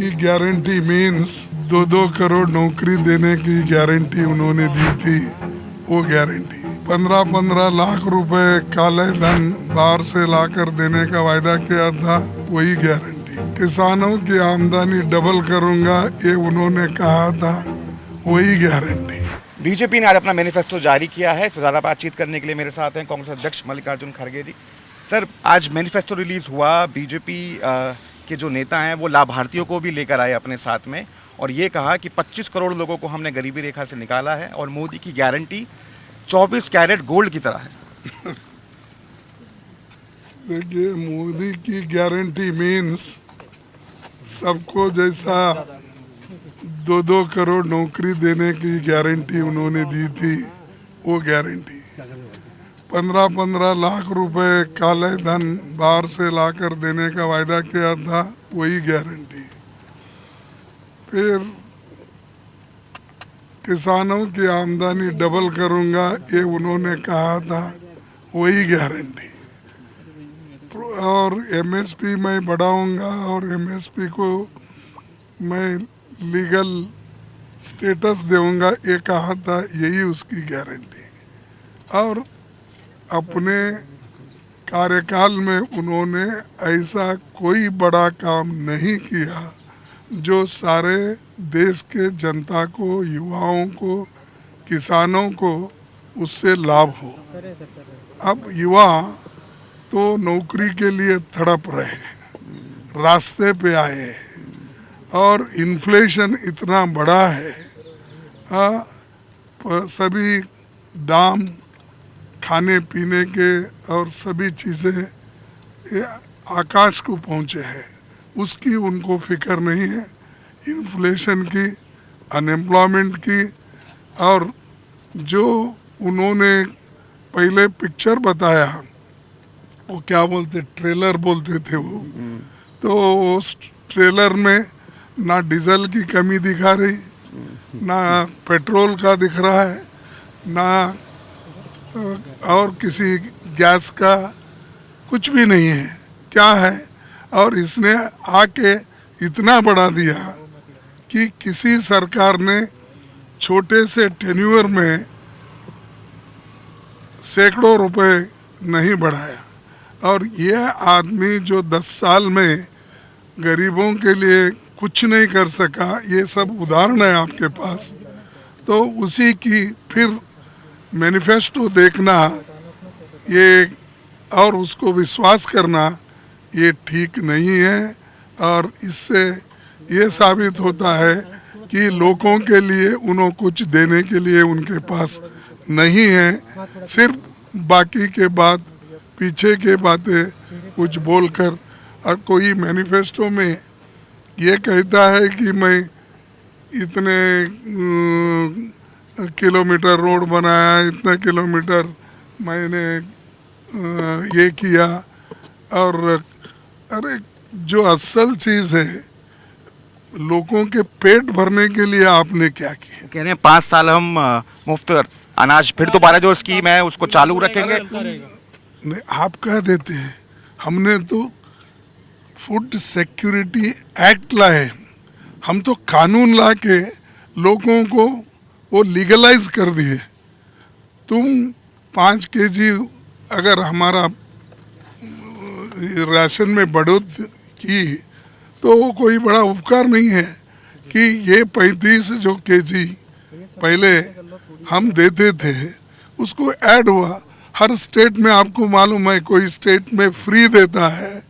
की guarantee means 2-2 crore नौकरी देने की गारंटी उन्होंने दी थी। वो गारंटी 15-15 लाख रुपए काले धन बाहर से लाकर देने का वायदा किया था, वही गारंटी। किसानों की आमदनी डबल करूंगा, ये उन्होंने कहा था, वही गारंटी। बीजेपी ने आज अपना मैनिफेस्टो जारी किया है। इस पर ज़्यादा बातचीत करने के लिए मेरे साथ हैं कांग्रेस अध्यक्ष मल्लिकार्जुन खड़गे जी। सर, आज मैनिफेस्टो रिलीज़ हुआ। बीजेपी के जो नेता हैं वो लाभार्थियों को भी लेकर आए अपने साथ में और ये कहा कि 25 करोड़ लोगों को हमने गरीबी रेखा से निकाला है और मोदी की गारंटी 24 कैरेट गोल्ड की तरह है। देखिए, मोदी की गारंटी मीन्स सबको जैसा 2-2 करोड़ नौकरी देने की गारंटी उन्होंने दी थी, वो गारंटी। 15-15 लाख रुपए काले धन बाहर से लाकर देने का वायदा किया था, वही गारंटी। फिर किसानों की आमदनी डबल करूंगा, ये उन्होंने कहा था, वही गारंटी। और एमएसपी मैं बढ़ाऊंगा और एमएसपी को मैं लीगल स्टेटस दूंगा, ये कहा था, यही उसकी गारंटी। और अपने कार्यकाल में उन्होंने ऐसा कोई बड़ा काम नहीं किया जो सारे देश के जनता को, युवाओं को, किसानों को उससे लाभ हो। अब युवा तो नौकरी के लिए तड़प रहे, रास्ते पे आए हैं और इन्फ्लेशन इतना बड़ा है, सभी दाम खाने पीने के और सभी चीज़ें आकाश को पहुँचे हैं, उसकी उनको फिक्र नहीं है। इन्फ्लेशन की, अनएम्प्लॉयमेंट की, और जो उन्होंने पहले पिक्चर बताया, वो क्या बोलते, ट्रेलर बोलते थे वो, तो उस ट्रेलर में ना डीजल की कमी दिखा रही, ना पेट्रोल का दिख रहा है, ना और किसी गैस का कुछ भी नहीं है। क्या है? और इसने आके इतना बढ़ा दिया कि किसी सरकार ने छोटे से टेन्यूअर में सैकड़ों रुपए नहीं बढ़ाया। और ये आदमी जो 10 साल में गरीबों के लिए कुछ नहीं कर सका, ये सब उदाहरण है आपके पास। तो उसी की फिर मैनिफेस्टो देखना ये और उसको विश्वास करना ये ठीक नहीं है। और इससे ये साबित होता है कि लोगों के लिए उन्हें कुछ देने के लिए उनके पास नहीं है, सिर्फ बाकी के बात, पीछे के बातें कुछ बोलकर। और कोई मैनिफेस्टो में ये कहता है कि मैं इतने किलोमीटर रोड बनाया, इतने किलोमीटर मैंने ये किया, और अरे जो असल चीज़ है, लोगों के पेट भरने के लिए आपने क्या किया? कह रहे हैं 5 साल हम मुफ्त अनाज, फिर दोबारा जो स्कीम है उसको चालू रखेंगे। नहीं, आप कह देते हैं, हमने तो फूड सिक्योरिटी एक्ट लाए, हम तो कानून ला के लोगों को वो लीगलाइज कर दिए। तुम 5 केजी अगर हमारा राशन में बढ़ोतरी की तो वो कोई बड़ा उपकार नहीं है कि ये 35 जो केजी पहले हम देते थे उसको ऐड हुआ। हर स्टेट में आपको मालूम है, कोई स्टेट में फ्री देता है,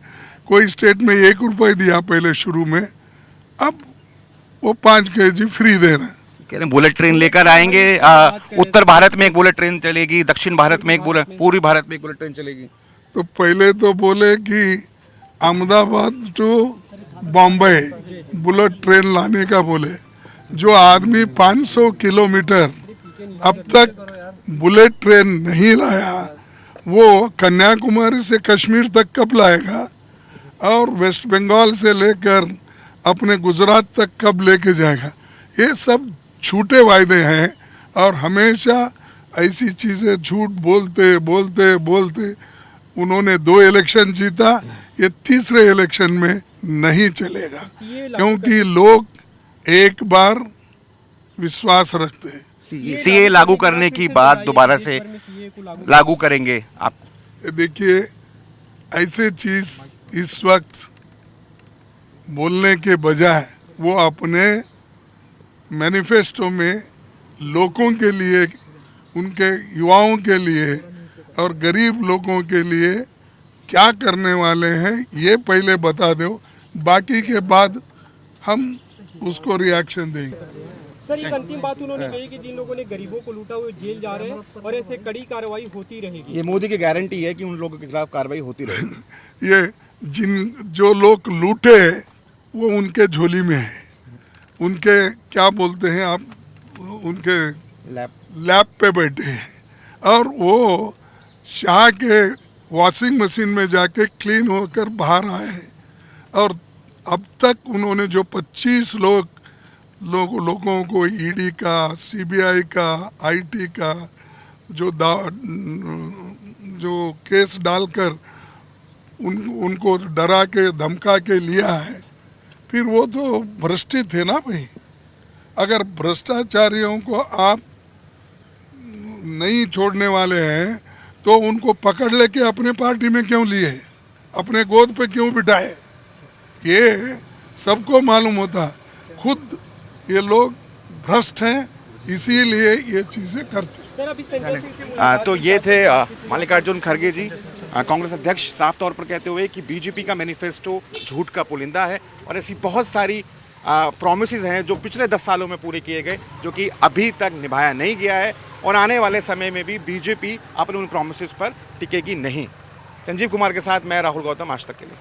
कोई स्टेट में 1 रुपये दिया पहले शुरू में, अब वो 5 केजी फ्री दे रहे हैं। कह रहे हैं बुलेट ट्रेन लेकर आएंगे। उत्तर भारत में एक बुलेट ट्रेन चलेगी, दक्षिण भारत में एक बुलेट, पूर्वी भारत में एक बुलेट ट्रेन चलेगी। तो पहले तो बोले कि Ahmedabad to Bombay bullet train लाने का बोले। जो आदमी 500 किलोमीटर अब तक बुलेट ट्रेन नहीं लाया, वो कन्याकुमारी से कश्मीर तक कब लाएगा? और वेस्ट बंगाल से लेकर अपने गुजरात तक कब लेके जाएगा? ये सब झूठे वायदे हैं और हमेशा ऐसी चीज़ें झूठ बोलते बोलते बोलते उन्होंने 2 इलेक्शन जीता, ये तीसरे इलेक्शन में नहीं चलेगा, क्योंकि लोग एक बार विश्वास रखते हैं। सीए लागू करने की बात दोबारा से लागू करेंगे आप? देखिए, ऐसे चीज इस वक्त बोलने के बजाय वो अपने मैनिफेस्टो में लोगों के लिए, उनके युवाओं के लिए और गरीब लोगों के लिए क्या करने वाले हैं ये पहले बता दो, बाकी के बाद हम उसको रिएक्शन देंगे। सर, एक अंतिम बात उन्होंने कही कि जिन लोगों ने गरीबों को लूटा वो जेल जा रहे हैं और ऐसे कड़ी कार्रवाई होती रहेगी। ये मोदी की गारंटी है कि उन लोगों के खिलाफ कार्रवाई होती रहेगी। ये जो लोग लूटे वो उनके झोली में है, उनके क्या बोलते हैं आप, उनके लैब पे बैठे हैं और वो शाह के वॉशिंग मशीन में जाके क्लीन होकर बाहर आए हैं। और अब तक उन्होंने जो 25 लोगों को ईडी का, सीबीआई का, आईटी का जो केस डालकर उनको डरा के धमका के लिया है, फिर वो तो भ्रष्ट थे ना भाई। अगर भ्रष्टाचारियों को आप नहीं छोड़ने वाले हैं तो उनको पकड़ लेके अपने पार्टी में क्यों लिए, अपने गोद पे क्यों बिठाए? ये सबको मालूम होता, खुद ये लोग भ्रष्ट हैं, इसीलिए ये चीजें करते हैं। तो ये थे मल्लिकार्जुन खड़गे जी, कांग्रेस अध्यक्ष, साफ तौर पर कहते हुए कि बीजेपी का मैनिफेस्टो झूठ का पुलिंदा है और ऐसी बहुत सारी प्रॉमिसेस हैं जो पिछले 10 सालों में पूरे किए गए, जो कि अभी तक निभाया नहीं गया है और आने वाले समय में भी बीजेपी अपने उन प्रॉमिसेस पर टिकेगी नहीं। संजीव कुमार के साथ मैं राहुल गौतम, आज तक के लिए।